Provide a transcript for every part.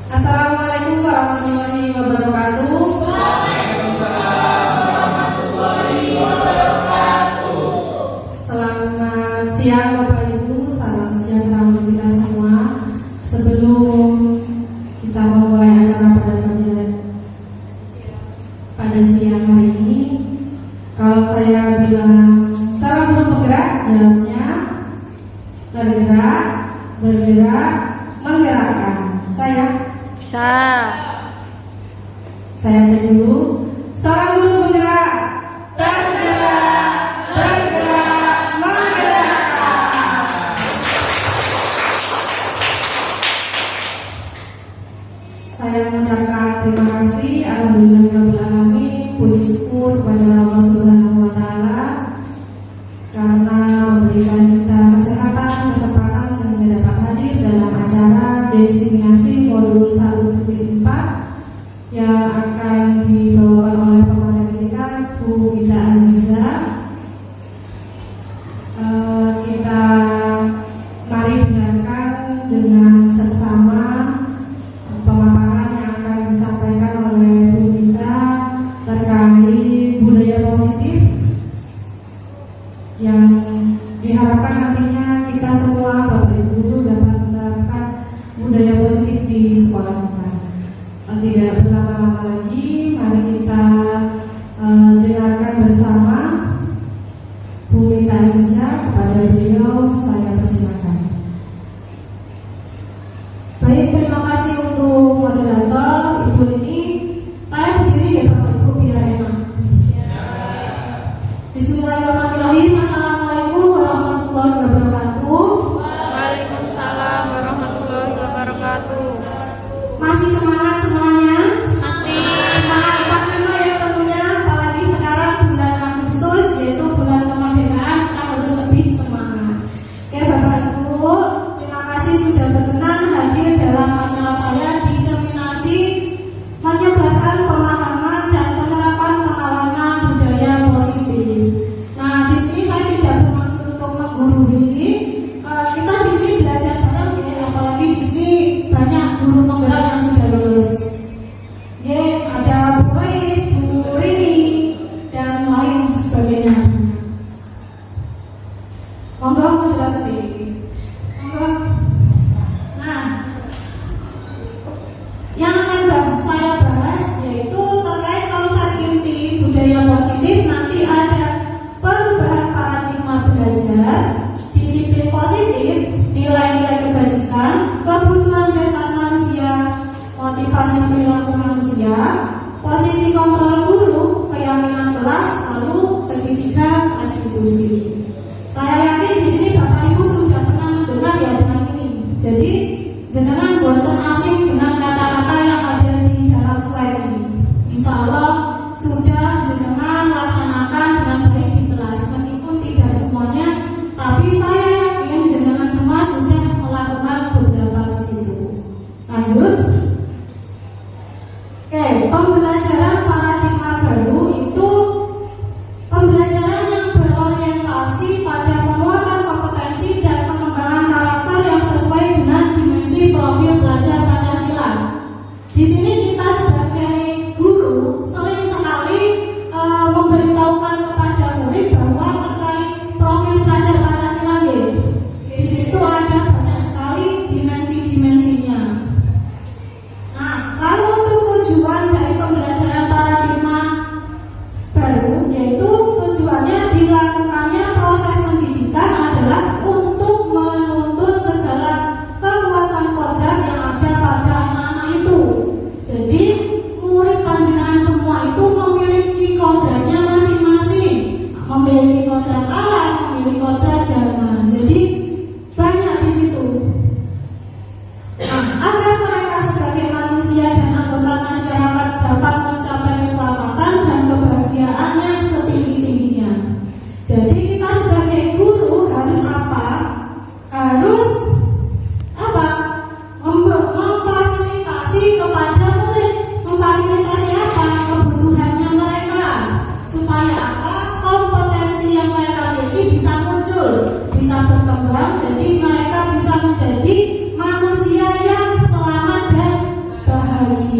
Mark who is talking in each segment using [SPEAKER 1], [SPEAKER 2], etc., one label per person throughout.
[SPEAKER 1] Assalamualaikum warahmatullahi wabarakatuh. Waalaikumsalam warahmatullahi wabarakatuh. Selamat siang Bapak Ibu, salam sejahtera untuk kita semua. Sebelum kita memulai acara pada siang hari ini, kalau saya bilang salam guru penggerak, jawabnya tergerak, bergerak, menggerakkan. Saya cek dulu. Salam guru penggerak, tergerak, bergerak, menggerakkan. Saya mengucapkan terima kasih, alhamdulillahirabbil alamin, puji syukur kepada Allah Subhanahu wa taala karena memberikan kita kesehatan, kesempatan sehingga dapat hadir dalam acara desiminasi modul 1-4 yang akan dibawakan oleh pemateri kita, Bu Ida Aziza. Kita mari dengarkan dengan seksama pemaparan yang akan disampaikan oleh Bu Ida terkait budaya positif yang diharapkan nantinya kita semua Bapak Ibu dapat menerapkan budaya positif di sekolah kita. Tidak berlama-lama lagi, mari kita dengarkan bersama Bu Ida Aziza. Kepada beliau saya persilakan.
[SPEAKER 2] Baik, terima kasih untuk moderator Ibu Rini. Saya berdiri ya Bapak Ibu biar enak. Bismillahirrahmanirrahim. Assalamualaikum warahmatullahi wabarakatuh.
[SPEAKER 3] Waalaikumsalam warahmatullahi wabarakatuh.
[SPEAKER 2] Masih semangat semuanya?
[SPEAKER 3] Masih.
[SPEAKER 2] Semangat 45 ya tentunya, apalagi sekarang bulan Agustus yaitu bulan kemerdekaan, kita harus lebih semangat. Oke Bapak Ibu, terima kasih sudah berkenan hadir dalam acara saya diseminasi menyebarkan pemahaman dan penerapan pengalaman budaya positif. Nah, di sini saya tidak bermaksud untuk menggurui. Kita di sini belajar bareng ya, apalagi di sini banyak guru penggerak yang sudah lulus. Ya, ada Bu Ais, Bu Rini, dan lain sebagainya. Monggo moderati. Monggo. Nah, yang akan saya bahas yaitu terkait konsep inti budaya positif. Nanti ada perubahan paradigma belajar, disiplin positif, nilai-nilai kebajikan, kebutuhan dasar manusia, motivasi perilaku manusia, posisi kontrol guru, keyakinan kelas, lalu segitiga restitusi. Saya yakin di sini Bapak Ibu sudah pernah mendengar ya dengan ini. Jadi jenengan boten asing dengan kata-kata yang ada di dalam slide ini. Insya Allah sudah jenengan laksanakan dengan baik di kelas, meskipun tidak semuanya, tapi saya yakin jenengan semua sudah melakukan beberapa di situ. Lanjut. Oke, pembelajaran paradigma baru itu pembelajaran yang berorientasi pada penguatan kompetensi dan pengembangan karakter yang sesuai dengan dimensi profil pelajar Pancasila. Di sini kita sebagai guru sering sekali memberitahukan kepada murid bahwa terkait profil pelajar Pancasila, di situ ada banyak sekali dimensi-dimensinya. Nah, lalu untuk tujuan dari pembelajaran paradigma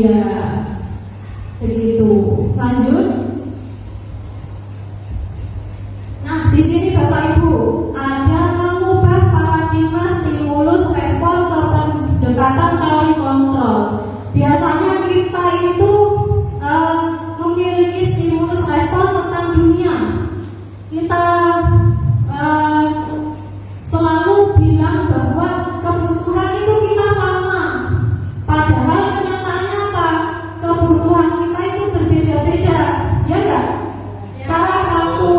[SPEAKER 2] bahagia. Begitu. Lanjut. Nah, di sini Bapak Ibu ada mengubah paradigma stimulus respon ke pendekatan teori kontrol. Biasanya kita itu memiliki stimulus respon tentang dunia. Kita selalu bilang bahwa kebutuhan itu kita sama. Padahal kenyataannya apa? Kebutuhan kita itu berbeda-beda, ya enggak? Salah satu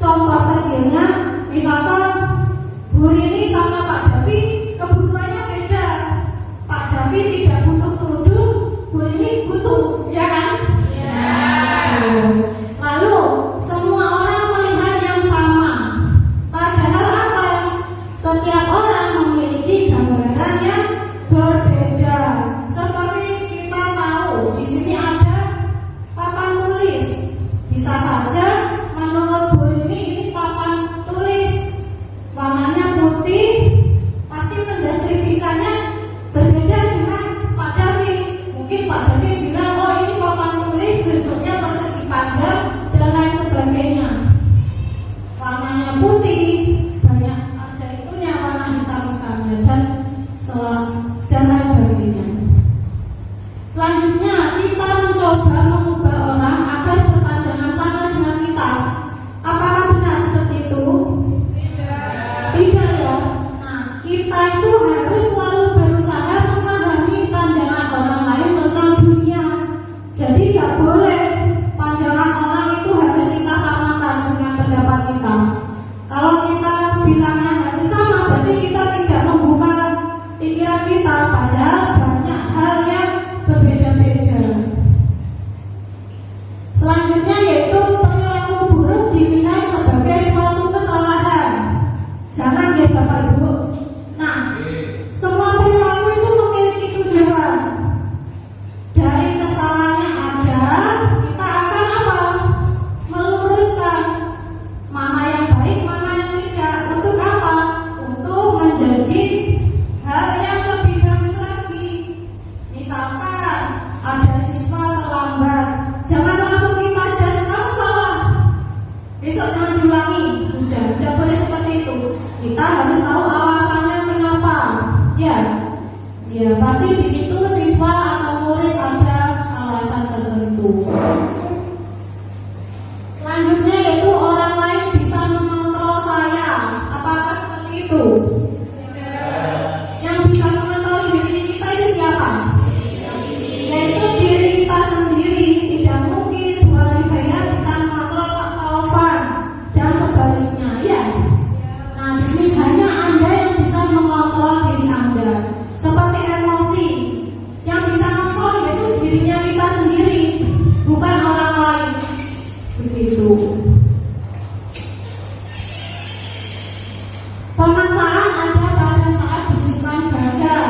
[SPEAKER 2] contoh kecilnya, misalkan Bu Rini sama Pak Davi kebutuhannya beda. Pak Davi tidak butuh kerudung, Bu Rini butuh, ya kan? Lalu semua orang melihat yang sama. Padahal apa? Setiap orang memiliki gambaran yang berbeda. Seperti kita tahu di sini ada papan tulis. Bisa saja menurut Bu Rini ini papan tulis warnanya putih, pasti mendeskripsikannya berbeda dengan Pak Davi. Mungkin Pak Davi bilang, oh ini papan tulis bentuknya persegi panjang dan lain sebagainya. Warnanya putih, banyak ada itunya warna hitam-hitamnya dan lain sebagainya. Selanjutnya kita mencoba mengubah orang agar berpandangan sama dengan kita. Apakah benar seperti itu? Tidak ya. Nah, kita itu harus selalu berusaha memahami pandangan orang lain tentang dunia. Jadi gak boleh pandangan orang itu harus kita samakan dengan pendapat kita. Kalau kita bilangnya harus sama, berarti kita tidak membuka pikiran kita, padahal banyak hal yang berbeda-beda. Selanjutnya yaitu perilaku buruk dilihat sebagai suatu kesalahan. Jangan ya Bapak Ibu. Nah, semua perilaku itu memiliki tujuan. Dari kesalahannya ada, kita akan apa? Meluruskan mana yang baik, mana yang tidak. Untuk apa? Untuk menjadi hal yang lebih bagus lagi. Misalkan ada siswa terlambat, jangan langsung kita judge, kamu salah, besok jangan diulangi. Sudah, tidak boleh seperti itu. Kita harus tahu alasannya kenapa. Ya pasti di situ siswa atau murid ada alasan tertentu. Selanjutnya yaitu orang lain bisa mengontrol saya. Apakah seperti itu? Yang bisa mengontrol diri kita itu siapa? Yaitu diri kita sendiri. Tidak mungkin Bu Alifaya bisa mengontrol Pak Taufan dan sebaliknya, ya. Nah, di sini hanya Anda yang bisa mengontrol diri Anda. Seperti emosi, yang bisa mengontrol yaitu dirinya kita sendiri, bukan orang lain. Begitu. Pemaksaan ada pada saat rujukan gagal.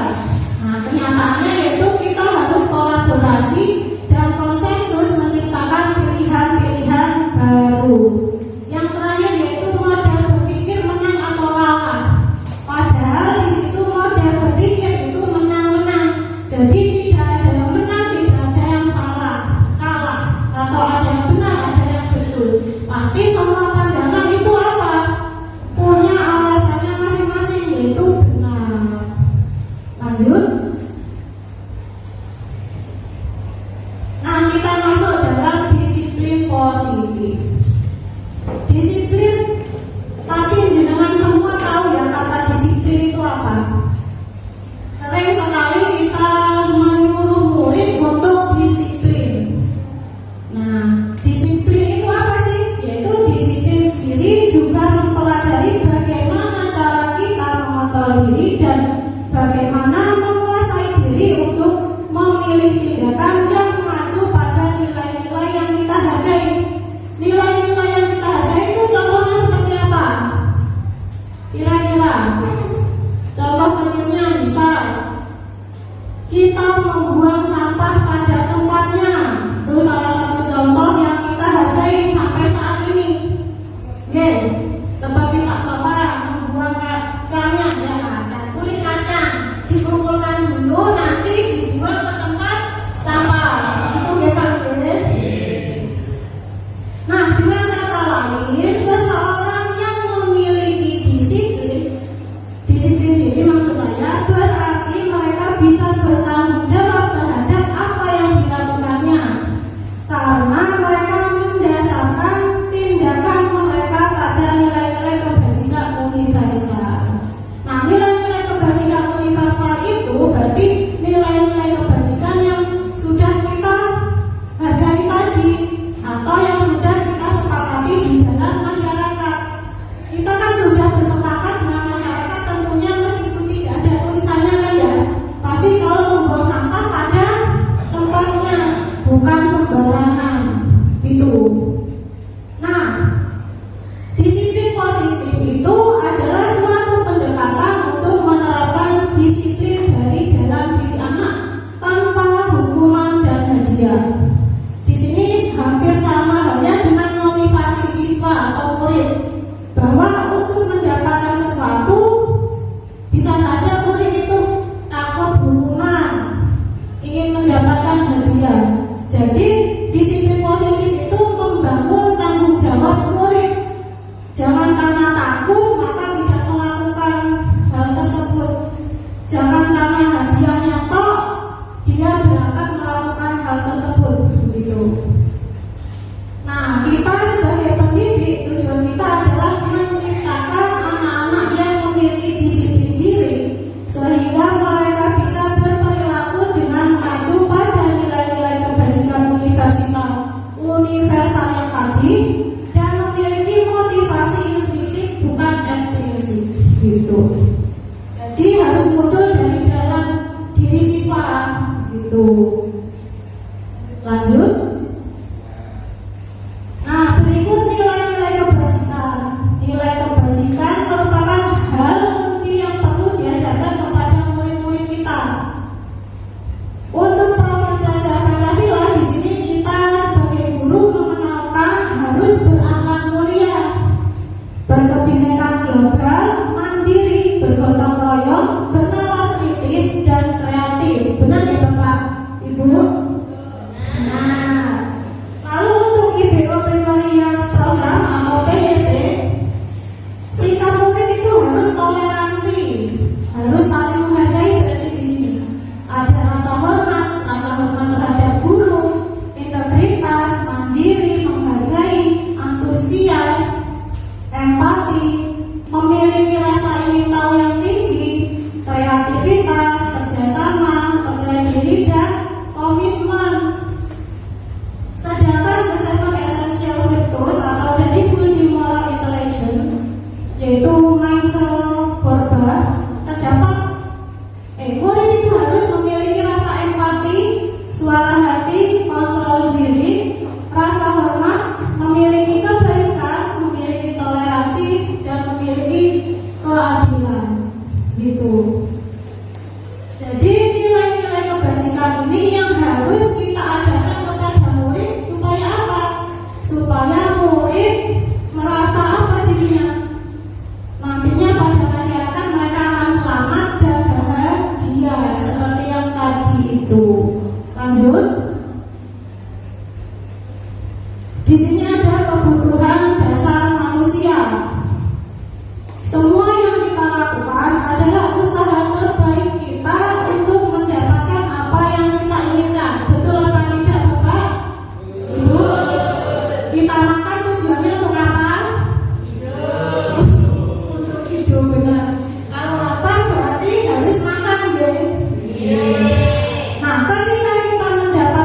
[SPEAKER 2] Nah, kenyataannya yaitu kita harus kolaborasi dan konsensus menciptakan pilihan-pilihan baru. Yang terakhir yaitu model berpikir menang atau kalah. Padahal di situ model berpikir itu menang-menang. Jadi tidak ada yang menang, tidak ada yang salah, kalah, atau ada yang benar, ada yang betul. Pasti semua pandangan itu apa? Punya alasannya masing-masing, yaitu benar. Lanjut. Nah, kita masuk dalam disiplin positif. Disiplin, pasti jenengan semua tahu ya kata disiplin itu apa. Sering sekali kita menyuruh murid untuk disiplin. Nah, disiplin itu apa sih? Yaitu disiplin diri juga mempelajari bagaimana cara kita mengontrol diri dan bagaimana menguasai diri untuk memilih tindakan yang mengacu pada nilai-nilai yang kita hargai. Nilai-nilai yang kita hargai itu contohnya seperti apa? Kira-kira contoh kecilnya misal kita membuang sampah pada tempatnya. Itu salah satu contoh yang kita hargai sampai saat ini. Oke, seperti Pak Tova membuang kacangnya, ya kacang, kulit kacang dikumpulkan dulu, nanti dibuang Gitu. Lanjut. Nah, berikut nilai-nilai kebajikan. Nilai kebajikan merupakan hal kunci yang perlu diajarkan kepada murid-murid kita. Untuk profil belajar Pancasila di sini kita sebagai guru mengenalkan harus berakhlak mulia, berkebinekaan global, mandiri, bergotong royong, bernalar kritis dan kreatif. Benar ya Bapak, Ibu? Nah, lalu untuk IBO Primary Years Program atau PYP, sikap murid itu harus toleransi, harus saling menghargai. Berarti di sini ada rasa hormat terhadap guru, integritas, mandiri, menghargai, antusias, empati, memiliki rasa ingin tahu yang tinggi, kreativitas, kerjasama, percaya diri dan komitmen. Sedangkan the seven essential virtues atau dari building moral intelligence, yaitu Michael Borba, terdapat murid itu harus memiliki rasa empati, suara hati, kontrol diri, rasa hormat, memiliki kebaikan, memiliki toleransi, dan memiliki keadilan. Gitu. Jadi nilai-nilai kebajikan ini yang harus kita ajarkan kepada murid supaya apa? Supaya murid merasa apa dirinya? Nantinya pada masyarakat mereka akan selamat dan bahagia seperti yang tadi itu. Lanjut. Di sini ada kebutuhan dasar manusia. Semua yang kita lakukan adalah usaha terbaik kita untuk mendapatkan apa yang kita inginkan. Betul apa tidak Bapak? Ibu? Kita makan tujuannya untuk apa? Untuk hidup, benar. Kalau lapar berarti harus makan, ya? Nah, ketika kita mendapatkan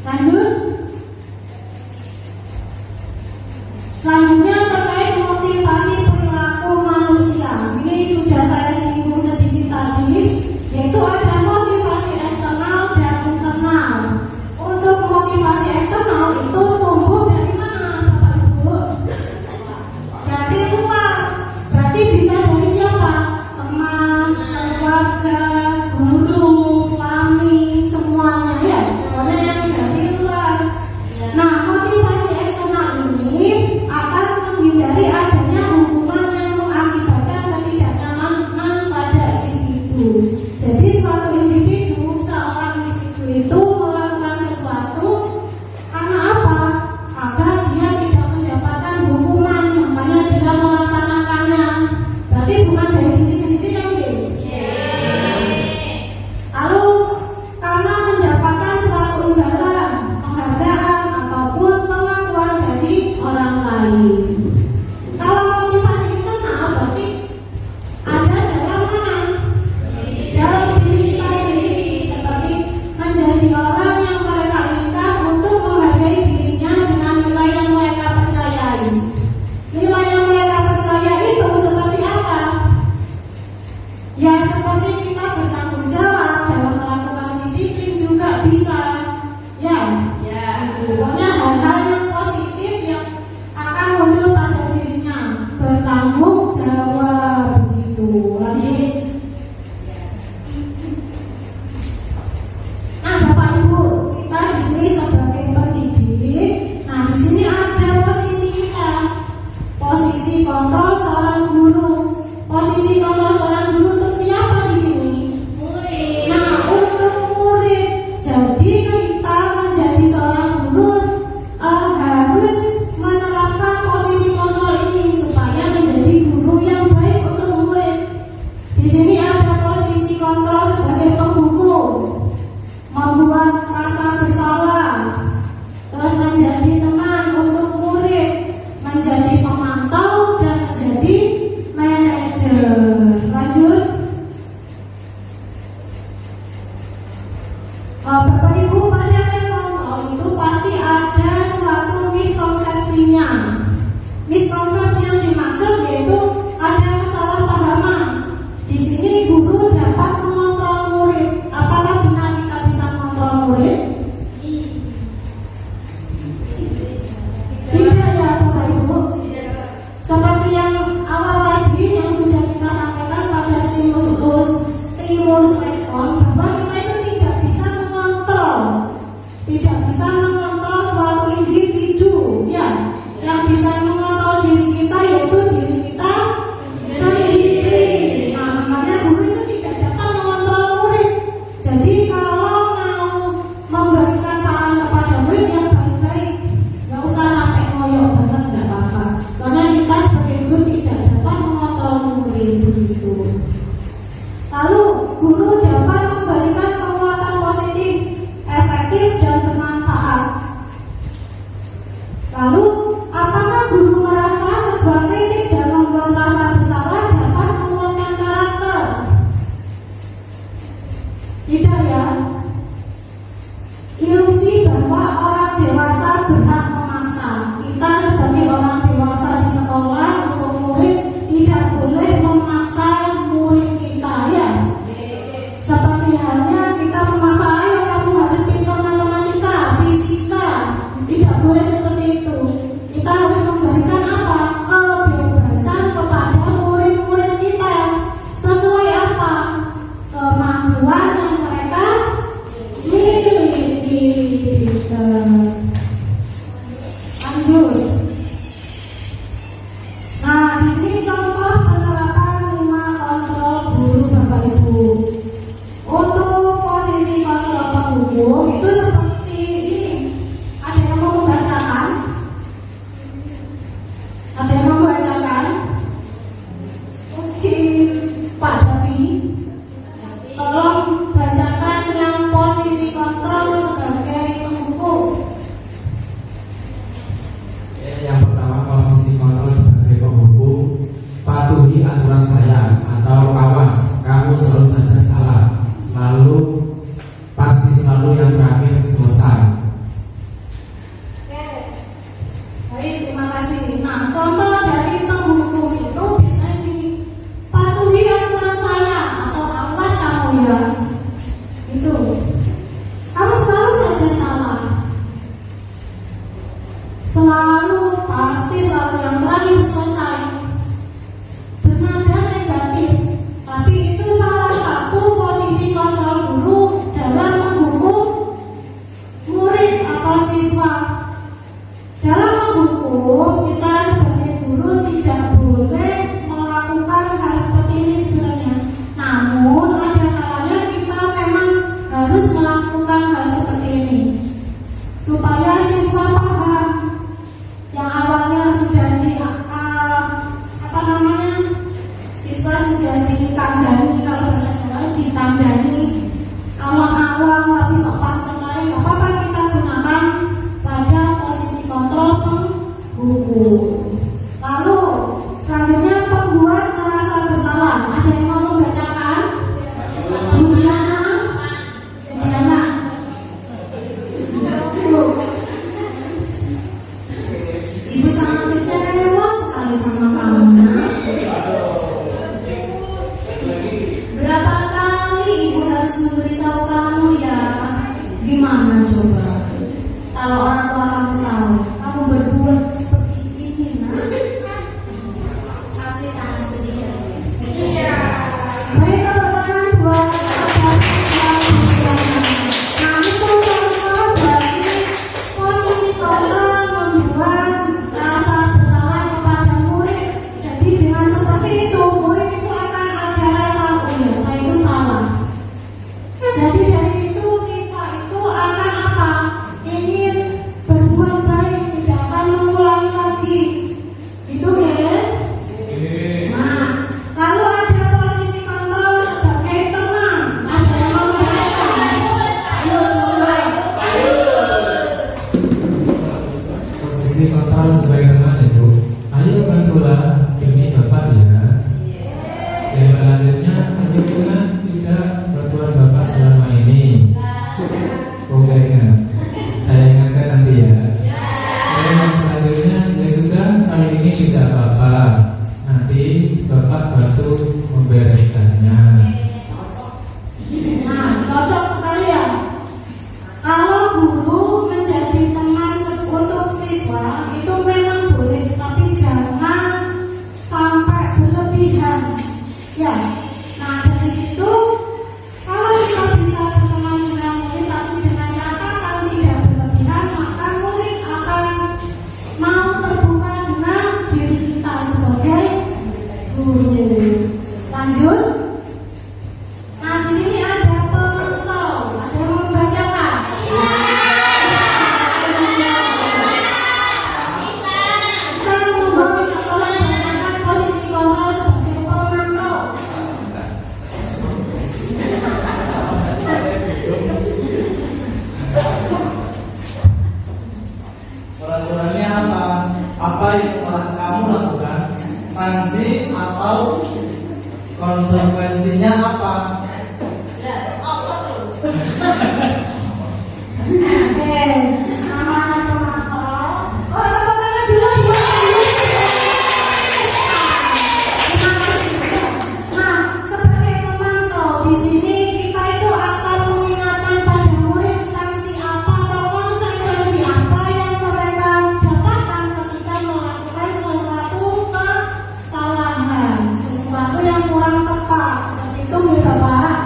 [SPEAKER 2] Lanjut. Selanjutnya terkait motivasi perilaku manusia. Ini sudah saya singgung sedikit tadi, yaitu ada motivasi eksternal dan internal. Untuk motivasi eksternal itu tumbuh dari mana, Bapak Ibu? Dari luar. Berarti bisa dari siapa? Teman, keluarga, guru, suami, semuanya ya. Pokoknya yang dari luar. Nah, motivasi eksternal ini akan menghindari adanya hukuman yang mengakibatkan ketidaknyamanan pada individu. Jadi suatu individu, seorang individu itu melakukan sesuatu karena apa? Agar dia tidak mendapatkan hukuman, makanya dia melaksanakannya. Berarti bukan dari diri sendiri kan, Dek? Lalu karena mendapatkan suatu imbalan, penghargaan ataupun pengakuan dari orang lain. Kalau motivasi internal berarti ada dalam mana? Dalam diri kita sendiri, seperti menjadi orang yang mereka inginkan untuk menghargai dirinya dengan nilai yang mereka percayai. Nilai yang mereka percaya itu seperti apa? Ya seperti kita bertanggung jawab dalam melakukan disiplin juga bisa. Ya, pokoknya hal-hal yang positif yang akan muncul pada dirinya, bertanggung jawab begitu. Lanjut. Nah, Bapak Ibu, kita di sini sebagai pendidik. Nah, di sini ada posisi kita, posisi kontrol seorang guru. Posisi kontrol seorang guru untuk siapa di sini? Murid. Nah, untuk murid. Jadi kita menjadi seorang guru harus menerapkan posisi kontrol ini supaya menjadi guru yang baik untuk murid. Di sini ada posisi kontrol sebagai penghukum, membuat rasa bersalah, terus menjadi teman untuk murid, menjadi pemantau dan menjadi manajer. Lanjut. Bapak Ibu, pada kontrol itu pasti ada suatu miskonsepsinya. Miskonsepsi yang dimaksud yaitu ada kesalahpahaman. Di sini guru dapat mengontrol murid. Apakah benar kita bisa mengontrol murid? Tidak ya Bapak Ibu. Seperti yang awal tadi yang sudah kita sampaikan pada stimulus respon, bahwa kita itu tidak bisa mengontrol suatu individu, ya. Yang bisa mengontrol diri kita yaitu diri kita sendiri. Nah, makanya guru itu tidak dapat mengontrol murid. Jadi kalau mau memberikan saran kepada murid yang baik-baik, nggak usah sampai ngoyo banget, nggak apa-apa. Soalnya kita sebagai guru tidak dapat mengontrol murid begitu. Lalu guru dapat memberikan penguatan positif, efektif dan bermanfaat. Lalu apakah guru merasa sebuah kritik dan membuat rasa bersalah dapat menguatkan karakter? Tidak ya. Ilusi bahwa orang dewasa berhak memaksa. Kita sebagai orang dewasa di sekolah untuk murid tidak boleh memaksa murid kita ya. Seperti halnya kita memaksa, ayo kamu harus pintar matematika, fisika. Tidak boleh seperti itu. Kita harus memberikan apa? Kebebasan kepada murid-murid kita. Sesuai apa? Kemampuan yang mereka miliki. Lanjut. Nah, di sini contoh penerapan 5 kontrol guru Bapak Ibu. Untuk posisi kontrol penghukum itu seperti ini. Ada yang mau membacakan? Ada yang mau membacakan? Mungkin Pak Davi, tolong bacakan yang posisi kontrol sebagai penghukum. siswa yang terakhir selesai bernada negatif, tapi itu salah satu posisi kontrol guru dalam menghukum murid atau siswa. Dalam menghukum, kita sebagai guru tidak boleh melakukan hal seperti ini sebenarnya. Namun ada kalanya kita memang harus melakukan hal seperti ini supaya siswa paham. Yang awalnya sudah siswa sudah dikandani, kalau bahasa Jawa ditandani awang-awang tapi kok pancen lain, nggak apa-apa kita gunakan pada posisi kontrol penghukum. Lalu selanjutnya pembuat merasa bersalah. Ada yang mau membacakan? Bu Diana. Ibu sangat kecewa sekali sama kamu, nak. Berapa kali ibu harus memberitahu kamu ya? Gimana coba? Kalau orang tua kamu tahu kamu berbuat seperti ini, nak. Pasti sangat sedih ya. Iya. Beri tepuk tangan buat nah itu contoh dari posisi kontrol membuat rasa bersalah kepada murid. Jadi dengan seperti itu murid itu akan ada rasa saya itu salah. Jadi dari situ siswa itu akan apa? Ingin berbuat baik, tidak akan mengulangi lagi. Itu ya. Nah, lalu ada posisi kontrol sebagai teman. Ada yang mau membacakan? Ayo mulai.
[SPEAKER 4] Posisi kontrol sebagai teman itu, ayo bantulah demi Bapak ya. Yang selanjutnya tunjukkan tidak bantuan Bapak selama ini. Oke ingat, saya ingatkan nanti ya. Dan yang selanjutnya ya sudah, kali ini tidak apa-apa. Nanti Bapak bantu membereskannya.
[SPEAKER 2] Nah, cocok sekali ya. Kalau guru menjadi teman untuk siswa itu memang boleh, tapi jangan sampai berlebihan. Ya. Nah, dari situ kalau kita bisa berteman dengan murid tapi dengan catatan tidak berlebihan, maka murid akan mau terbuka dengan diri kita sebagai guru. Lanjut. Nah, di sini ada pemantau. Ada yang mau membacakan? Bisa monggo minta tolong bacakan posisi kontrol sebagai pemantau.
[SPEAKER 5] Peraturannya apa? Apa yang telah kamu lakukan? Sanksi atau konsekuensinya apa?
[SPEAKER 2] Oke, namanya pemantau. Oh, tepuk tangan dulu buat Ayus. Terima kasih. Nah, sebagai pemantau di sini kita itu akan mengingatkan pada murid sanksi apa atau konsekuensi apa yang mereka dapatkan ketika melakukan suatu kesalahan, sesuatu yang kurang tepat. Seperti itu ya Bapak.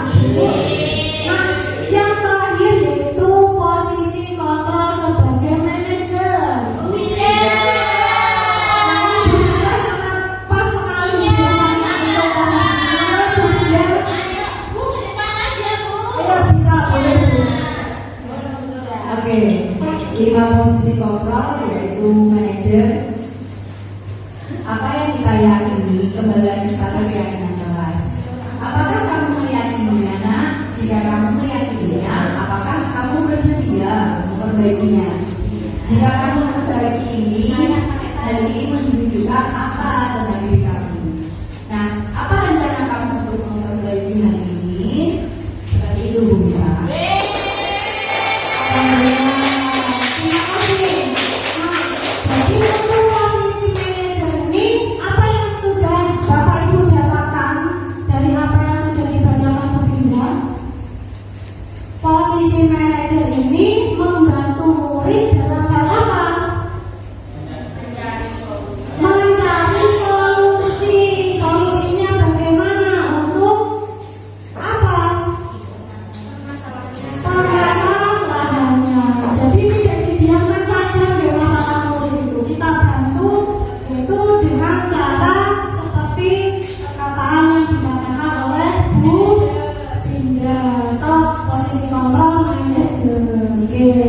[SPEAKER 2] Nah, yang terakhir yaitu posisi kontrol sebagai manajer. Nah, ini Bu Bunda sangat pas sekali biasanya untuk posisi ini, Bu Bunda. Ayo bisa, boleh Bu.
[SPEAKER 6] Oke, 5 posisi kontrol yaitu manajer. Apa yang kita yakini, kembali lagi pada keyakinan kelas. Apakah kamu meyakininya, nak? Jika kamu meyakininya, apakah kamu bersedia memperbaikinya? Jika kamu memperbaiki ini, hal ini menunjukkan apa tentang diri kamu. Nah, apa rencana kamu untuk memperbaiki hal ini? Seperti itu, Bu Mita.
[SPEAKER 2] Terima kasih. Nah, jadi untuk posisi manajer ini apa yang sudah Bapak Ibu dapatkan dari apa yang sudah dibacakan Bu Vinda? Posisi manajer ini membantu murid dalam hal apa?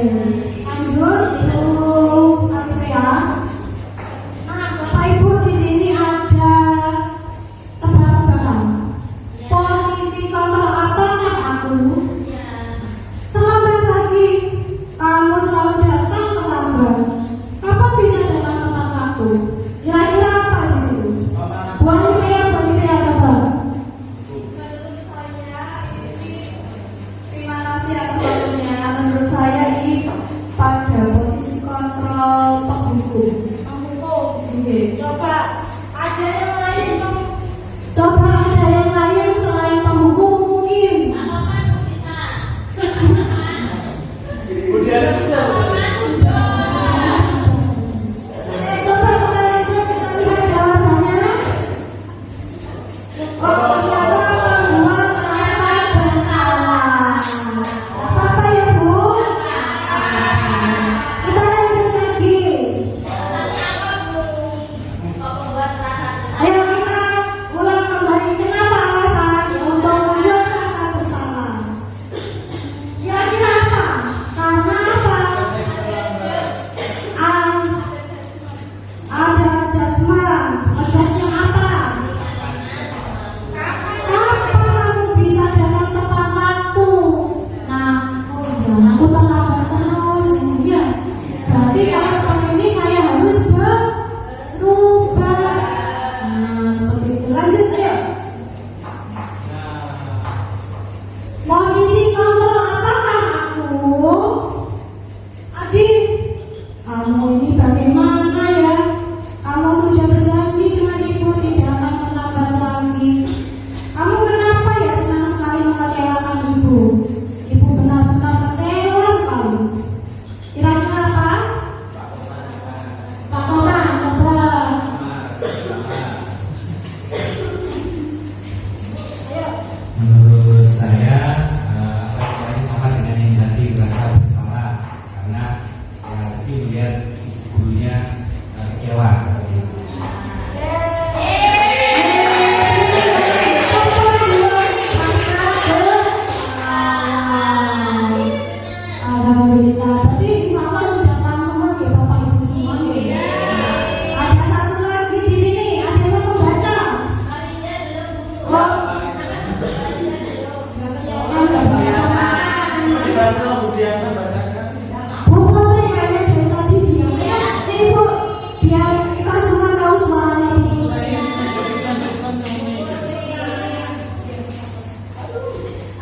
[SPEAKER 2] Lanjut, Bu Alifia. Nah, Bapak Ibu di sini ada tebak-tebakan. Posisi kontrol apakah aku? Terlambat lagi. Kamu selalu datang terlambat. Kapan bisa datang tepat waktu? Kira-kira apa di sini? Bu Alifia coba.
[SPEAKER 6] Terima kasih atas waktunya. Menurut saya ini pada posisi kontrol penghukum. Oke.
[SPEAKER 2] Coba ada yang lain selain penghukum mungkin.
[SPEAKER 5] Kemudian
[SPEAKER 2] Coba kita lanjut, kita lihat jawabannya. Oh, ternyata pembuat merasa bersalah. Apa ya, Bu? Kita lanjut lagi. Ayo kita ulang kembali. Kenapa alasan untuk membuat rasa bersalah? Kira-kira apa? Karena apa? Ada judgement. Judgement apa? Kapan kamu bisa datang tepat waktu? Nah, oh iya, aku terlambat terus. Ya, berarti kalau seperti ini saya harus berubah. Nah, seperti itu. Lanjut, ayo. Posisi kontrol apakah aku? Adik, kamu ini bagaimana ya? Kamu sudah berjanji dengan ibu tidak akan terlambat lagi. Kamu kenapa ya senang sekali mengecewakan ibu? Ibu benar-benar kecewa sekali. Kira-kira apa? Pak Topan, coba.
[SPEAKER 7] Menurut saya semuanya sama dengan yang tadi, rasa bersalah karena ya sedih melihat gurunya kecewa seperti itu.
[SPEAKER 2] Alhamdulillah, berarti insya Allah sudah paham semua ya Bapak Ibu semua ya. Ada satu lagi di sini, ada yang mau membaca? Oh,
[SPEAKER 5] Dibantu Bu Diana bacakan.
[SPEAKER 2] Bu Putri kayaknya dari tadi diam ya. Ibu, biar kita semua tahu suaranya Bu Putri.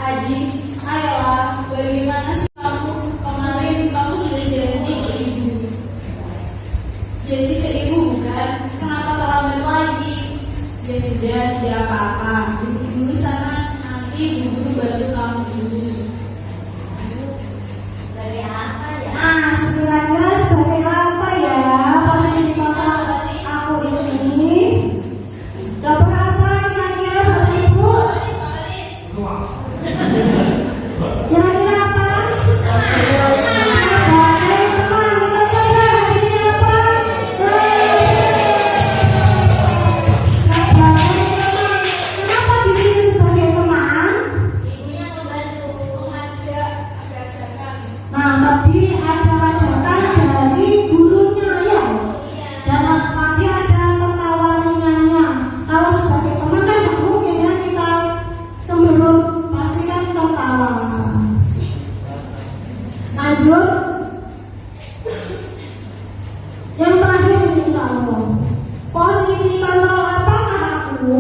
[SPEAKER 6] Adik, ayolah, bagaimana sih kamu? Kemarin kamu sudah janji ke ibu. Janji ke ibu bukan? Kenapa terlambat lagi? Ya sudah, tidak apa-apa. Duduk dulu sana, nanti bu guru bantu kamu ini.
[SPEAKER 2] Nah, kira-kira sebagai apa ya posisi kontrol aku ini? Coba apa kira-kira Bapak Ibu? Kira-kira apa? Sebagai teman, kita coba hasilnya apa? Sebagai teman. Kenapa di sini sebagai teman? Nah, tadi ada ajakan dari gurunya ya. Dan tadi ada tertawa ringannya. Kalau sebagai teman kan nggak mungkin ya kita cemberut, pasti kan tertawa. Lanjut. Yang terakhir ini insya Allah. Posisi kontrol apakah aku?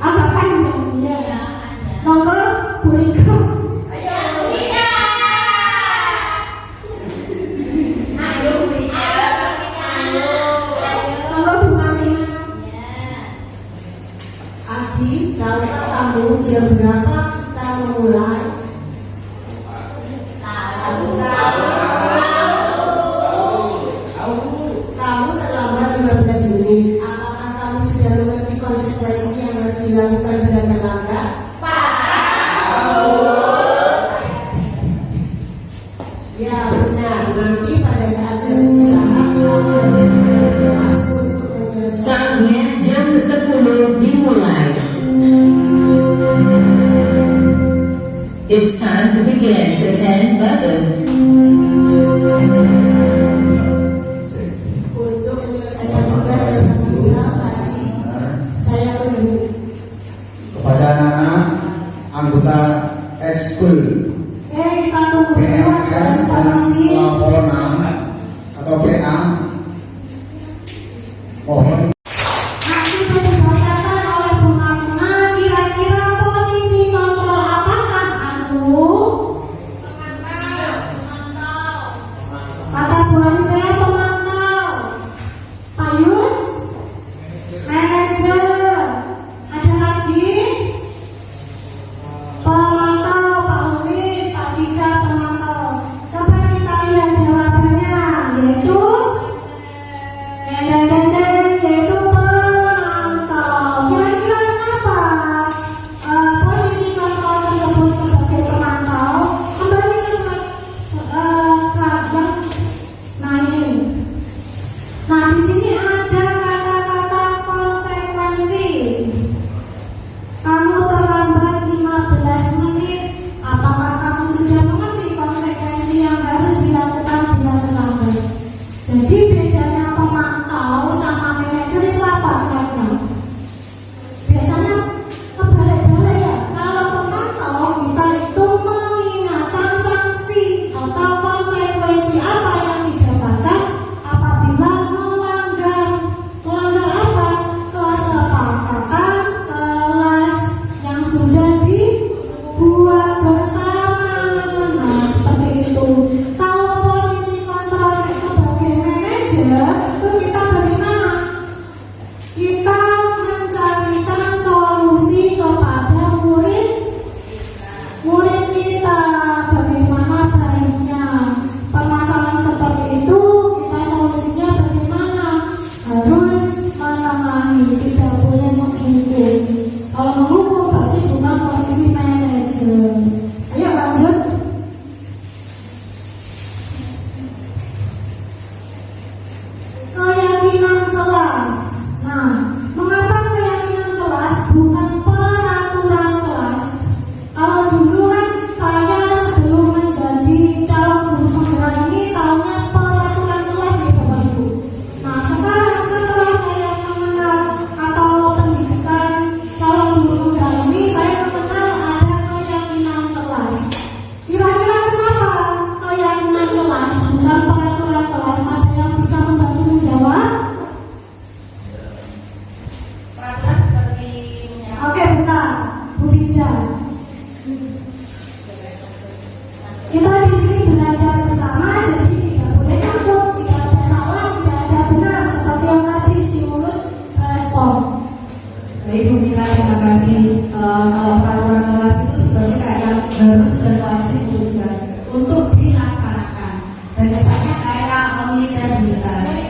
[SPEAKER 2] Agak panjang ya. Monggo Bu Rika. Monggo Bu Martina.
[SPEAKER 6] Adik, tahukah kamu jam berapa kita memulai? Kamu terlambat 15 menit. Apakah kamu sudah mengerti konsekuensi yang harus dilakukan bila terlambat? Ya benar. Nanti pada saat jam istirahat kamu harus masuk untuk menyelesaikan.
[SPEAKER 8] Saatnya jam 10 dimulai. It's time to begin the 10 buzzer.
[SPEAKER 2] lewat informasi
[SPEAKER 5] teleponan atau PA. Mohon
[SPEAKER 2] sudah dibacakan oleh Bu Martina. Kira-kira posisi kontrol apakah aku? Kata Bu Andrea pemantau. Pak Yus manajer. Ada lagi pemantau. Pak Ulis, Pak Dika pemantau. Coba kita lihat jawabannya, yaitu yaitu pemantau. Kira-kira kenapa posisi kontrol tersebut sebagai pemantau? Kembali ke slide yang ini. Nah, di sini ada kata-kata konsekuensi. Kamu terlambat 15 menit. Apakah kamu sudah mengerti konsekuensi yang harus dilakukan bila terlambat? Jadi bedanya pemantau sama manajer itu apa kira-kira? Biasanya kebalik-balik ya. Kalau pemantau kita itu mengingatkan sanksi atau konsekuensi apa yang didapatkan apabila melanggar apa? Kesepakatan kelas yang sudah dibuat bersama. Nah, seperti itu. Kalau posisi kontrol sebagai manajer itu kita bagaimana? Kita mencarikan solusi kepada murid kita. Bagaimana baiknya permasalahan seperti itu, kita solusinya bagaimana? Harus menengahi, tidak boleh menghukum. Kalau menghukum berarti bukan posisi manajer. Ayo lanjut. Keyakinan kelas. Nah, mengapa keyakinan kelas bukan peraturan kelas? Kalau dulu kan saya sebelum menjadi calon guru penggerak ini tahunya peraturan kelas nih Bapak Ibu. Nah, sekarang setelah saya mengenal atau pendidikan calon guru penggerak ini, saya mengenal ada keyakinan kelas. Kira-kira kenapa keyakinan kelas bukan peraturan kelas? Ada yang bisa membantu menjawab? Oke, bentar, Bu Finda. Kita di sini belajar bersama, jadi tidak boleh takut, tidak ada salah, tidak ada benar, seperti yang tadi stimulus respon.
[SPEAKER 6] Baik Bu Dika, terima kasih. Kalau peraturan kelas itu sebenarnya kayak yang harus dan wajib untuk dilaksanakan. Dan biasanya kayak militer militer.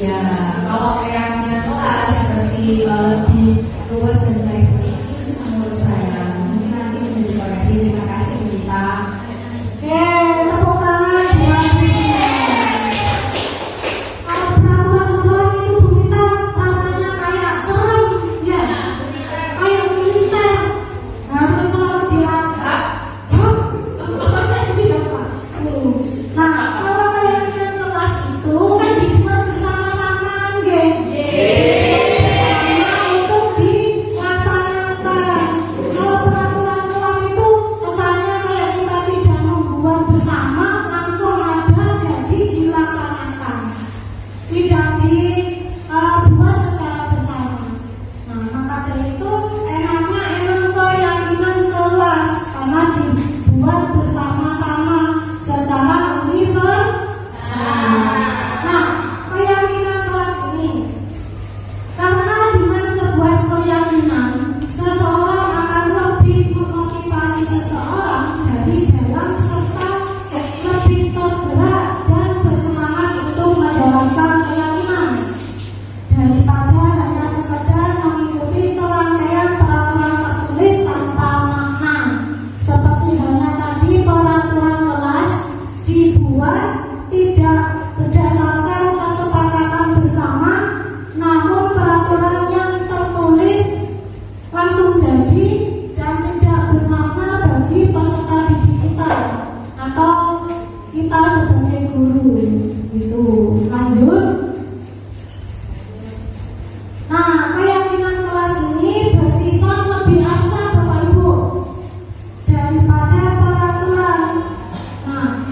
[SPEAKER 6] Ya, kalau keyakinan kelas seperti lebih luas dan fleksibel itu sih menurut saya. Mungkin nanti bisa dikoreksi. Terima kasih Bu Dika.
[SPEAKER 2] Tepuk tangan buat Finda. Kalau peraturan kelas itu Bu Dika rasanya kayak serem, ya, kayak militer, harus selalu diangkat. Nah, kalau keyakinan kelas itu kan dibuat bersama-sama kan, geng? Bersama untuk dilaksanakan. Kalau peraturan kelas itu kesannya kayak kita tidak membuat bersama, langsung ada jadi dilaksanakan, tidak dibuat secara bersama. Nah, maka dari itu enaknya emang keyakinan kelas karena dibuat bersama-sama secara universal. Nah, keyakinan kelas ini karena dengan sebuah keyakinan seseorang akan lebih memotivasi seseorang dari dalam serta lebih tergerak dan bersemangat untuk menjalankan keyakinan daripada hanya sekedar mengikuti serangkaian peraturan tertulis tanpa makna. Seperti halnya tadi peraturan kelas dibuat tidak berdasarkan kesepakatan bersama, namun peraturan yang tertulis langsung jadi dan tidak bermakna bagi peserta didik kita atau kita sebagai guru. Itu lanjut. Nah, keyakinan kelas ini bersifat lebih abstrak Bapak Ibu daripada peraturan. Nah,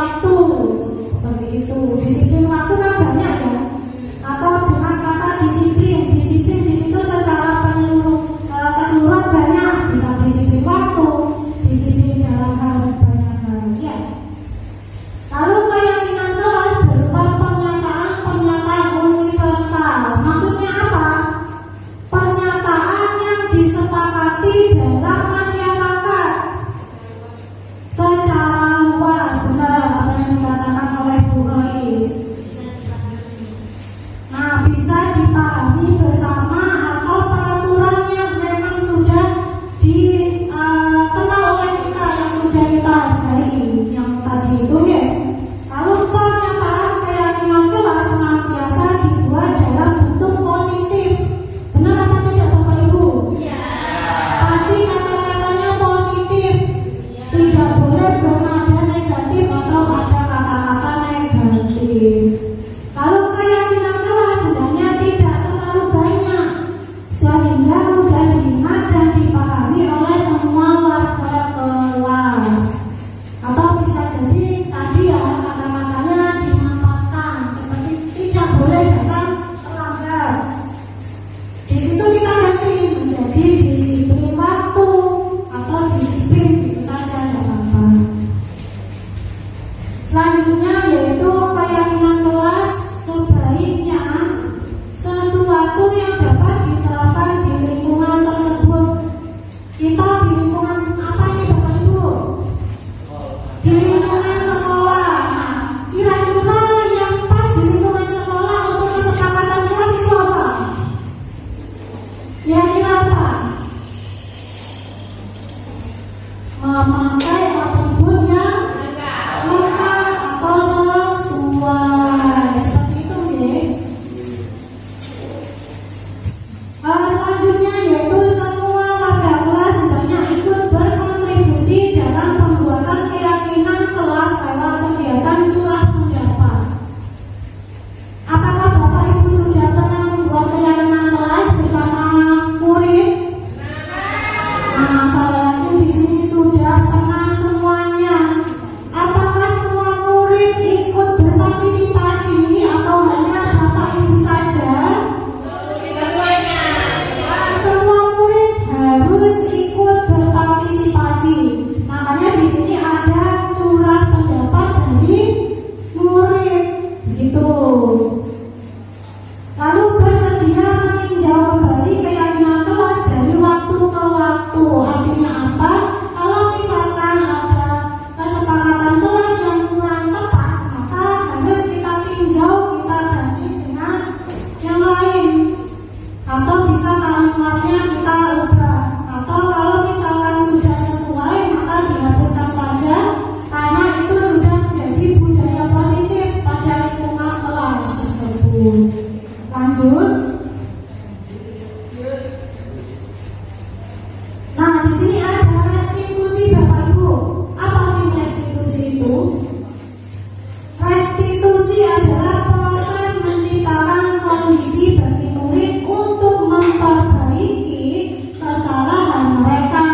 [SPEAKER 2] waktu seperti itu. Disiplin waktu kan banyak ya. Atau dengan kata disiplin di situ secara keseluruhan banyak, bisa disiplin waktu, disiplin dalam hal banyak hal ya. Lalu keyakinan kelas berupa pernyataan universal. Maksudnya apa? Pernyataan yang disepakati dalam masyarakat secara luas. Benar apa yang dikatakan oleh Bu Ais. Nah, bisa dipahami bersama atau peraturan yang memang sudah dikenal oleh kita, yang sudah kita hargai, yang tadi itu ya. Lalu pernyataan keyakinan kelas senantiasa dibuat dalam bentuk positif. Benar apa tidak Bapak Ibu? Iya. Pasti kata-katanya positif. Tidak boleh bernada negatif atau ada kata-kata negatif. Lalu keyakinan kelas sebenarnya tidak terlalu banyak, sehingga mudah diingat dan dipahami oleh semua warga kelas. Atau bisa jadi tadi ya kata-katanya dimanfaatkan, seperti tidak boleh datang terlambat. Di situ kita ganti menjadi disiplin waktu atau disiplin gitu saja, tidak apa-apa. Selanjutnya yaitu keyakinan kelas sebaiknya sesuatu yang dapat diterapkan di lingkungan tersebut. Kita di lingkungan apa ini Bapak Ibu? Di lingkungan sekolah. Nah, kira-kira yang pas di lingkungan sekolah untuk kesepakatan kelas itu apa? Kira-kira apa? Memakai atribut yang lengkap atau sesuai, seperti itu ya. Selanjutnya yaitu semua warga kelas hendaknya ikut berkontribusi dalam pembuatan keyakinan kelas lewat kegiatan curah pendapat. Apakah Bapak Ibu sudah pernah membuat keyakinan kelas bersama murid? Nah, saya yakin di sini sudah pernah semuanya. Apakah semua murid ikut berpartisipasi atau hanya Bapak Ibu saja? Semua murid harus ikut berpartisipasi. Makanya di sini ada curah pendapat dari murid, gitu. Lalu bersedia meninjau kembali keyakinan kelas dari waktu ke waktu. Artinya apa? Kalau misalkan ada kesepakatan kelas yang kurang tepat, maka harus kita tinjau, kita ganti dengan yang lain. Atau bisa kalimatnya kita ubah. Atau kalau misalkan sudah sesuai, maka dihapuskan saja, karena itu sudah menjadi budaya positif pada lingkungan kelas tersebut. Lanjut. Nah, di sini ada restitusi Bapak Ibu. Apa sih restitusi itu? Restitusi adalah proses menciptakan kondisi bagi murid untuk memperbaiki kesalahan mereka.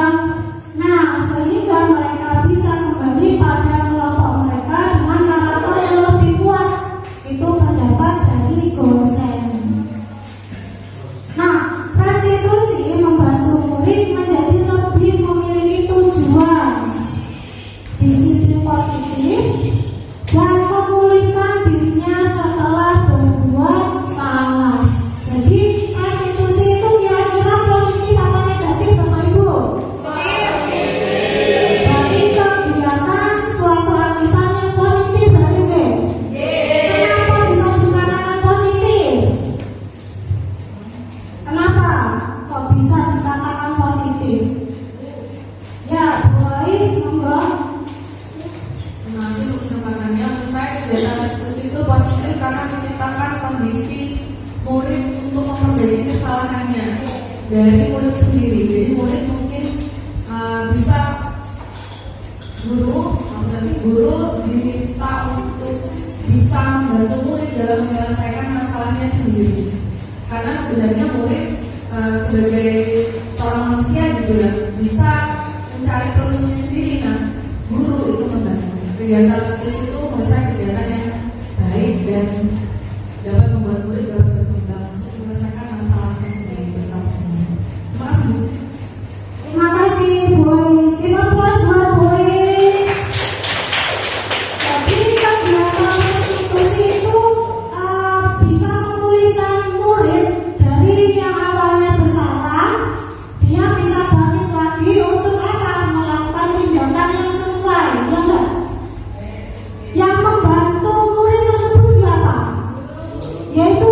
[SPEAKER 2] Nah, sehingga mereka bisa kembali pada kelompok mereka dengan karakter yang lebih kuat. Itu pendapat dari dosen. Nah, restitusi membantu murid menjadi lebih memiliki tujuan, disiplin positif, dan memulihkan dirinya setelah berbuat salah. Jadi restitusi itu kira-kira positif apa negatif Bapak Ibu? Berarti kegiatan suatu aktivitas yang positif berarti ke? Kenapa bisa dikatakan positif? Kenapa kok bisa dikatakan positif? Ya, Bu Ais, monggo.
[SPEAKER 1] Masih kesempatannya, menurut saya kegiatan restitusi itu positif karena menciptakan kondisi murid untuk memperbaiki kesalahannya dari murid sendiri. Jadi murid mungkin bisa guru diminta untuk bisa membantu murid dalam menyelesaikan masalahnya sendiri. Karena sebenarnya murid sebagai seorang manusia gitu ya bisa mencari solusinya sendiri. Nah, guru itu membantu. kegiatan diskusi itu menurut saya kegiatan yang baik dan dapat membuat murid dapat berkembang untuk menyelesaikan masalahnya sendiri bertemu. Terima kasih.
[SPEAKER 2] Terima kasih boys. Kita plus buat boys. Jadi kegiatan diskusi itu bisa memulihkan murid dari yang awalnya bersalah, dia bisa bangkit lagi untuk apa? Melakukan tindakan yang sesuai, ya enggak? Yang membantu murid tersebut siapa? Yaitu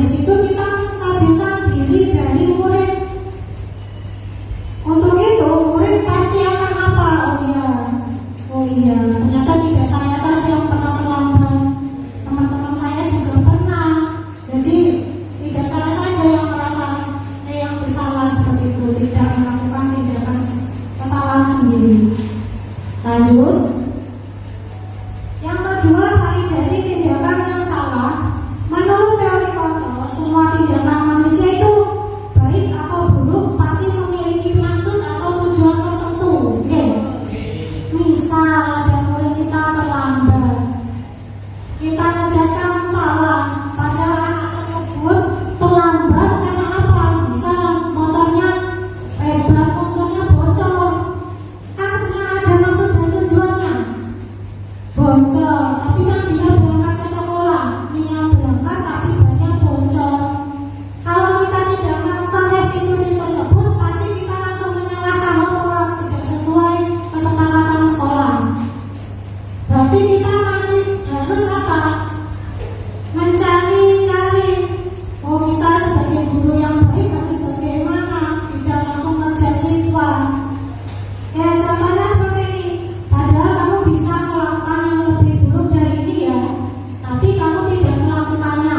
[SPEAKER 2] habis itu kita menstabilkan diri dari murid. Untuk itu murid pasti akan apa? Oh iya, ternyata tidak saya saja yang pernah terlambat, teman-teman saya juga pernah. Jadi tidak saya saja yang merasa yang bersalah seperti itu, tidak melakukan tindakan kesalahan sendiri. Lanjut. Yang kedua, validasi tindakan yang salah. Menurut teori kontrol, semua tindakan manusia itu baik atau buruk pasti memiliki maksud atau tujuan tertentu. Oke. Misal ada murid kita terlambat, kita ngejat kamu salah, padahal anak tersebut terlambat karena apa? Misal motornya ban motornya bocor, kan sebenarnya ada maksud dan tujuannya. Bocor, tapi kan dia berangkat ke sekolah, niat berangkat tapi bannya bocor. Kalau kita tidak melakukan restitusi tersebut, pasti kita langsung menyalahkan telah tidak sesuai kesepakatan sekolah. Berarti kita masih harus apa? Mencari-cari. Oh, kita sebagai guru yang baik harus bagaimana? Tidak langsung ngejat siswa. Ya, contohnya seperti ini. Padahal kamu bisa melakukan yang lebih buruk dari ini ya, tapi kamu tidak melakukannya.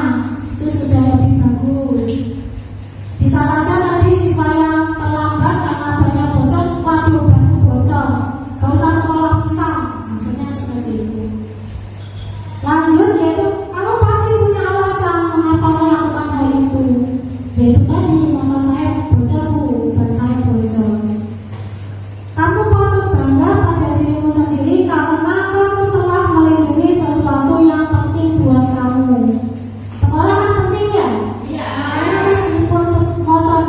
[SPEAKER 2] Itu sudah lebih bagus. Bisa saja tadi siswa yang terlambat karena banyak bocor, waduh banyak bocor, gak usah sekolah pisah, maksudnya seperti itu. Lanjut, yaitu kamu pasti punya alasan mengapa melakukan hal itu. Yaitu tadi motor saya bocor, ban saya bocor. Kamu patut bangga pada dirimu sendiri karena kamu telah melindungi sesuatu yang penting buat kamu. Sekolah kan penting ya? Iya. Karena meskipun motor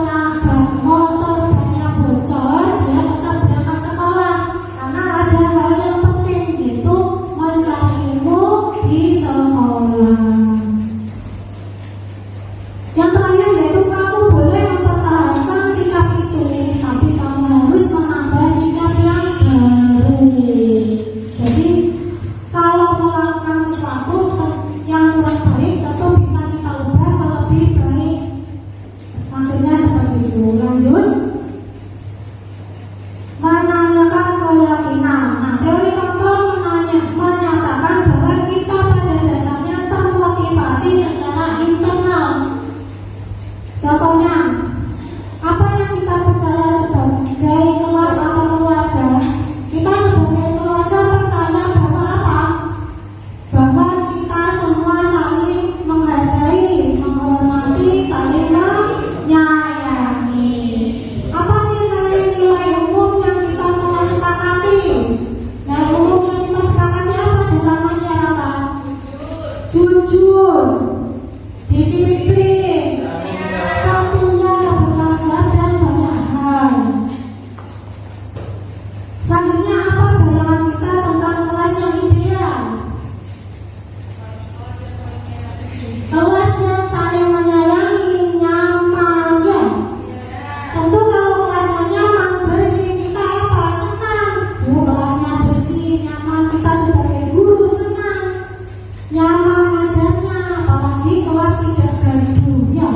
[SPEAKER 2] bannya bocor, dia tetap berangkat sekolah karena ada hal yang penting, yaitu mencari ilmu di sekolah. Yang terakhir yaitu kamu boleh mempertahankan sikap itu, tapi kamu harus menambah sikap yang baru. Jadi kalau melakukan sesuatu yang kurang baik, tentu bisa kita ubah ke lebih baik. Maksudnya seperti itu. Lanjut. Menanyakan keyakinan. Nah, teori kontrol menyatakan bahwa kita pada dasarnya termotivasi secara internal. Contohnya, apa yang kita percaya sebagai kelas atau keluarga, kita sebagai keluarga percaya bahwa apa? Bahwa kita semua saling menghargai, menghormati, saling menyayangi. Apa nilai-nilai umum yang kita telah sepakati? Nilai umum yang kita sepakati apa dalam masyarakat? Jujur, disiplin, setia, bertanggung jawab, dan banyak hal. Selanjutnya apa bayangan kita tentang kelas yang ideal? Kelas yang saling menyayangi, nyaman ya. Tentu kalau kelasnya nyaman, bersih, kita apa? Senang. Kelasnya bersih, nyaman, kita sebagai guru senang, nyaman ngajarnya, apalagi kelas tidak gaduh ya.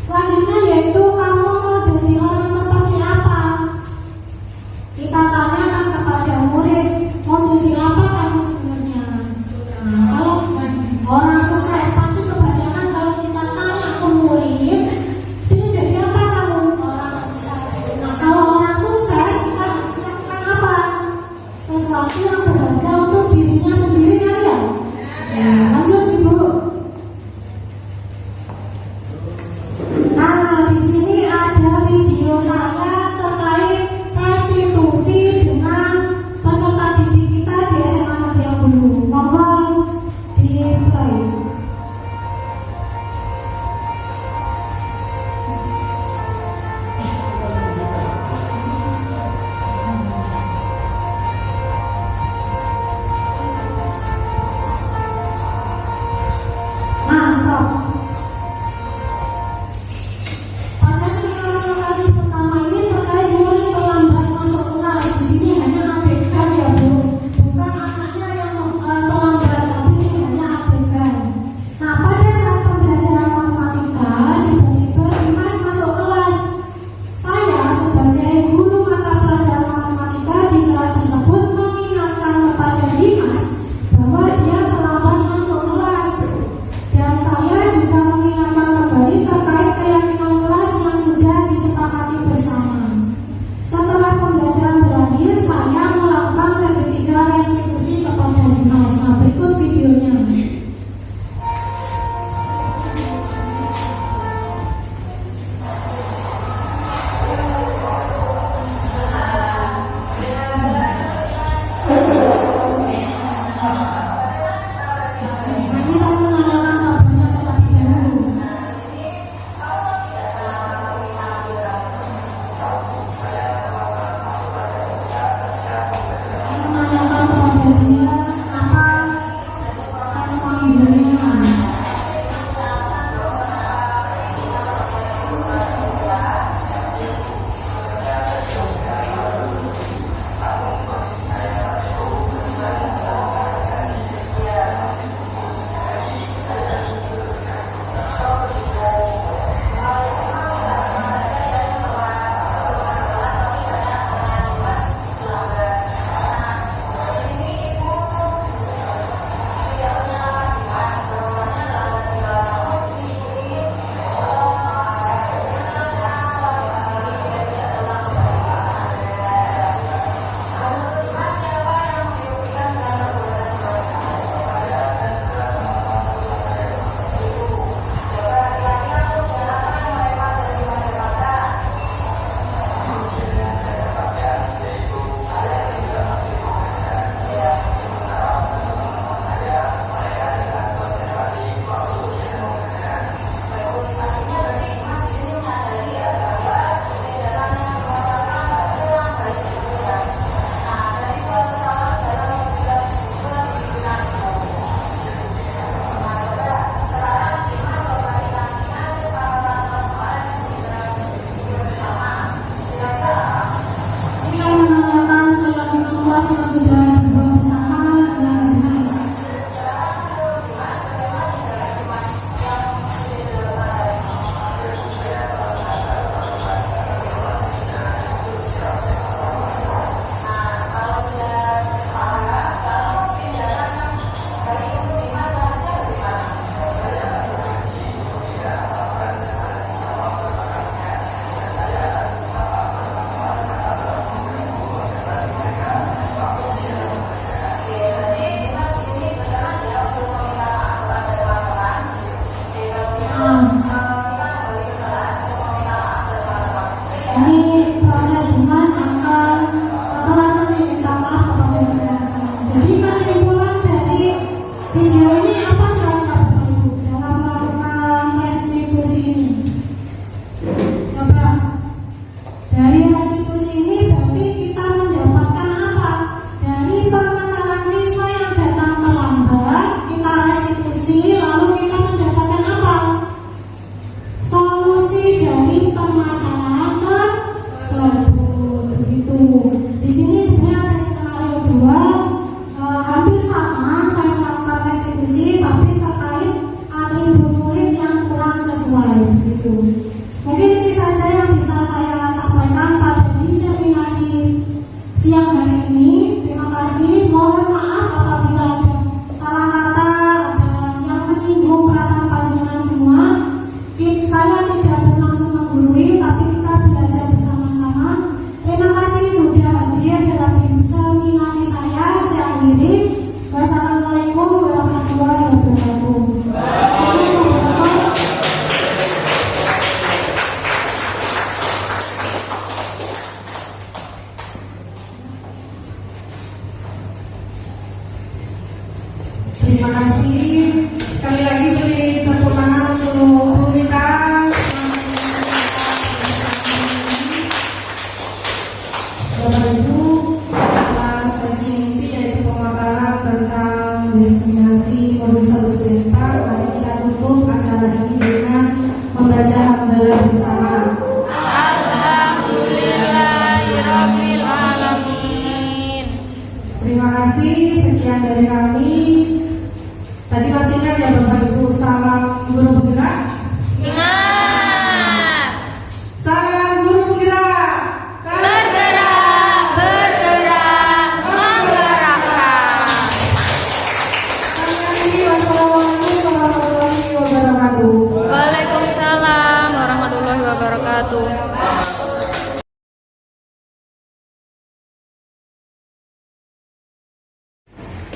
[SPEAKER 2] Selanjutnya yaitu kamu mau jadi orang seperti apa? Kita tanyakan kepada murid, mau jadi apa kamu sebenarnya? Nah, kalau orang sukses pasti kebanyakan kalau kita tanya ke murid, ingin jadi apa kamu? Orang sukses. Nah, kalau orang sukses kita harus melakukan apa? Sesuatu yang berharga untuk dirinya sendiri kan ya? Ya, lanjut Ibu. Nah, di sini ada video saya terkait restitusi dengan peserta didik kita di SMA Negeri yang dulu. Monggo di play. Nah, stop. Pada skenario kasus pertama ini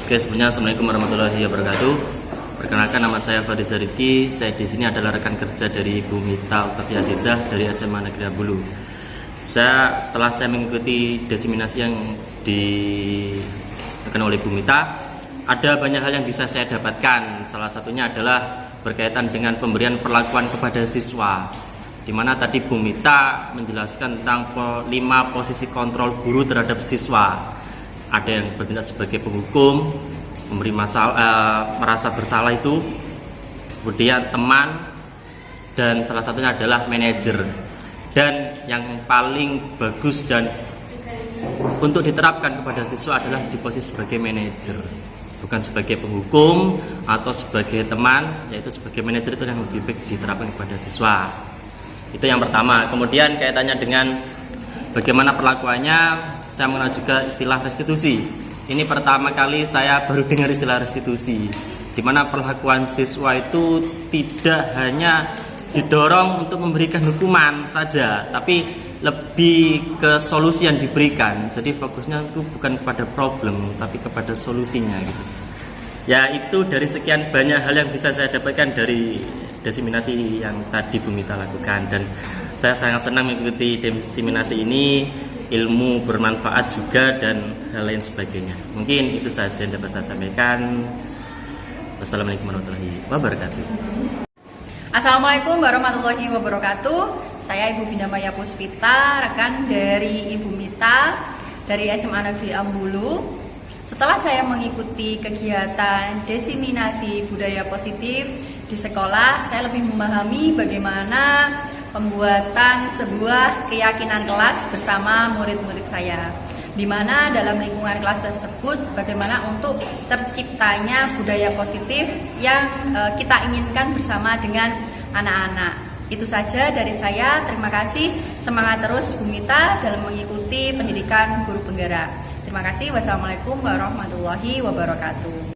[SPEAKER 9] Oke, sebelumnya Assalamualaikum warahmatullahi wabarakatuh. Perkenalkan, nama saya Fadizah Rifki. Saya di sini adalah rekan kerja dari Ibu Mita Uktavia Azizah dari SMA Negeri Ambulu. Setelah saya mengikuti desiminasi yang dilakukan oleh Ibu Mita, ada banyak hal yang bisa saya dapatkan. Salah satunya adalah berkaitan dengan pemberian perlakuan kepada siswa, di mana tadi Bu Mita menjelaskan tentang 5 posisi kontrol guru terhadap siswa. Ada yang bertindak sebagai penghukum, memberi merasa bersalah itu, kemudian teman, dan salah satunya adalah manajer. Dan yang paling bagus dan untuk diterapkan kepada siswa adalah di posisi sebagai manajer, bukan sebagai penghukum atau sebagai teman, yaitu sebagai manajer itu yang lebih baik diterapkan kepada siswa. Itu yang pertama. Kemudian kaitannya dengan bagaimana perlakuannya, saya mengenal juga istilah restitusi. Ini pertama kali saya baru dengar istilah restitusi, di mana perlakuan siswa itu tidak hanya didorong untuk memberikan hukuman saja, tapi lebih ke solusi yang diberikan. Jadi fokusnya itu bukan kepada problem, tapi kepada solusinya gitu. Ya, itu dari sekian banyak hal yang bisa saya dapatkan dari desiminasi yang tadi Bu Mita lakukan, dan saya sangat senang mengikuti desiminasi ini. Ilmu bermanfaat juga dan hal lain sebagainya. Mungkin itu saja yang dapat saya sampaikan. Wassalamualaikum warahmatullahi wabarakatuh.
[SPEAKER 3] Assalamualaikum warahmatullahi wabarakatuh. Saya Ibu Binda Maya Puspita, rekan dari Ibu Mita dari SMA Negeri Ambulu. Setelah saya mengikuti kegiatan desiminasi budaya positif di sekolah, saya lebih memahami bagaimana pembuatan sebuah keyakinan kelas bersama murid-murid saya, di mana dalam lingkungan kelas tersebut bagaimana untuk terciptanya budaya positif yang kita inginkan bersama dengan anak-anak. Itu saja dari saya. Terima kasih. Semangat terus Bu Mita dalam mengikuti pendidikan guru penggerak. Terima kasih. Wassalamualaikum warahmatullahi wabarakatuh.